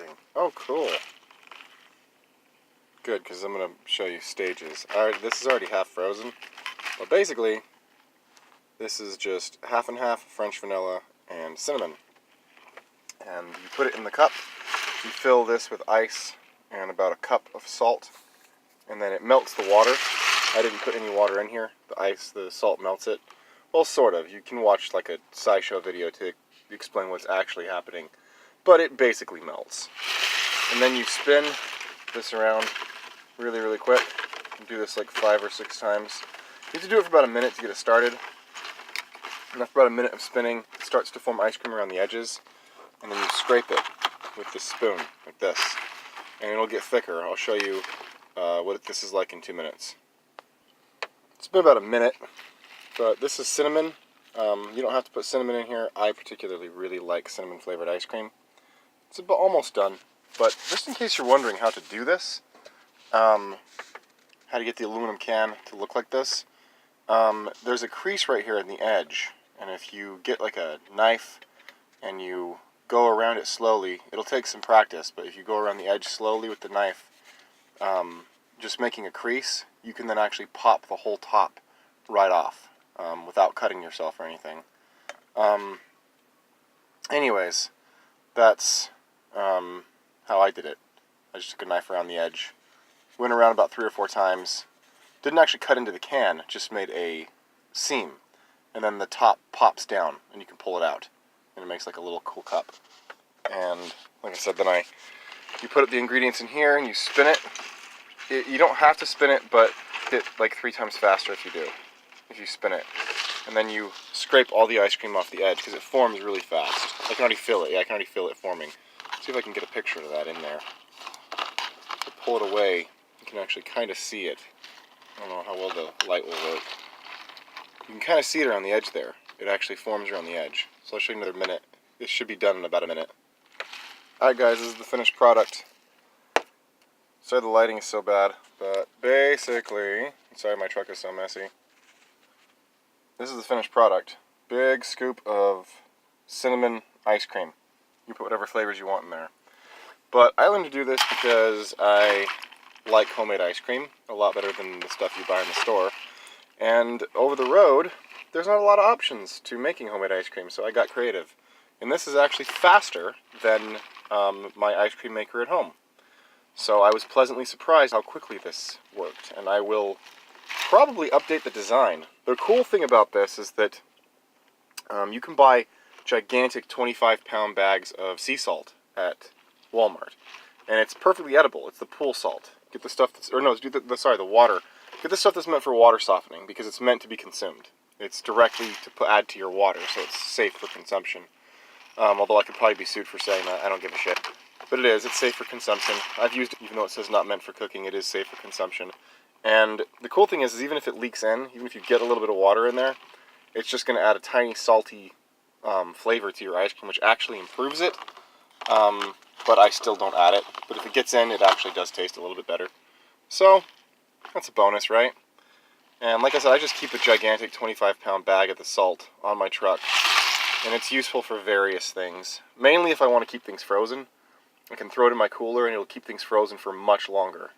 recording. Oh, cool. Good, because I'm going to show you stages. Alright, this is already half frozen. But basically, this is just half and half French vanilla and cinnamon. And you put it in the cup. You fill this with ice and about a cup of salt. And then it melts the water. I didn't put any water in here. The salt melts it. Well, sort of. You can watch like a SciShow video to explain what's actually happening. But it basically melts. And then you spin this around really, really quick. You do this like 5 or 6 times. You have to do it for about a minute to get it started. And after about a minute of spinning, it starts to form ice cream around the edges. And then you scrape it with this spoon, like this. And it'll get thicker. I'll show you what this is like in 2 minutes. It's been about a minute, but this is cinnamon. You don't have to put cinnamon in here. I particularly really like cinnamon flavored ice cream. It's about almost done, but just in case you're wondering how to do this, how to get the aluminum can to look like this, there's a crease right here in the edge, and if you get like a knife and you go around it slowly, it'll take some practice, but if you go around the edge slowly with the knife, just making a crease, you can then actually pop the whole top right off without cutting yourself or anything. Anyways, that's how I did it. I just took a knife around the edge, went around about 3 or 4 times, didn't actually cut into the can, just made a seam, and then the top pops down and you can pull it out, and it makes like a little cool cup. And like I said, then you put the ingredients in here and you spin it. You don't have to spin it, but hit like 3 times faster if you do, if you spin it. And then you scrape all the ice cream off the edge because it forms really fast. I can already feel it. Yeah, I can already feel it forming. See if I can get a picture of that in there. If I pull it away, you can actually kind of see it. I don't know how well the light will work. You can kind of see it around the edge there. It actually forms around the edge. So I'll show you another minute. This should be done in about a minute. Alright guys, this is the finished product. Sorry the lighting is so bad, but basically, sorry my truck is so messy. This is the finished product. Big scoop of cinnamon ice cream. You put whatever flavors you want in there. But I learned to do this because I like homemade ice cream a lot better than the stuff you buy in the store. And over the road, there's not a lot of options to making homemade ice cream, so I got creative. And this is actually faster than my ice cream maker at home. So I was pleasantly surprised how quickly this worked, and I will probably update the design. The cool thing about this is that you can buy gigantic 25-pound bags of sea salt at Walmart, and it's perfectly edible. It's the pool salt. Get the stuff that's, or no, the water. Get the stuff that's meant for water softening because it's meant to be consumed. It's directly to add to your water, so it's safe for consumption. Although I could probably be sued for saying that. I don't give a shit. But it is. It's safe for consumption. I've used it even though it says not meant for cooking. It is safe for consumption. And the cool thing is even if it leaks in, even if you get a little bit of water in there, it's just going to add a tiny salty flavor to your ice cream, which actually improves it. But I still don't add it. But if it gets in, it actually does taste a little bit better. So, that's a bonus, right? And like I said, I just keep a gigantic 25-pound bag of the salt on my truck. And it's useful for various things. Mainly if I want to keep things frozen. I can throw it in my cooler and it'll keep things frozen for much longer.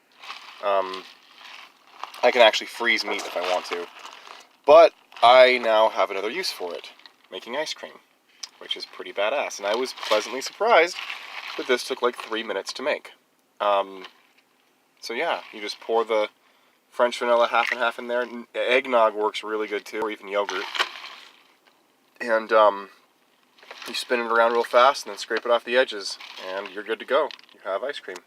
I can actually freeze meat if I want to. But I now have another use for it. Making ice cream. Which is pretty badass. And I was pleasantly surprised that this took like 3 minutes to make. So yeah, you just pour the French vanilla half and half in there. Eggnog works really good too, or even yogurt. And you spin it around real fast and then scrape it off the edges, and you're good to go. You have ice cream.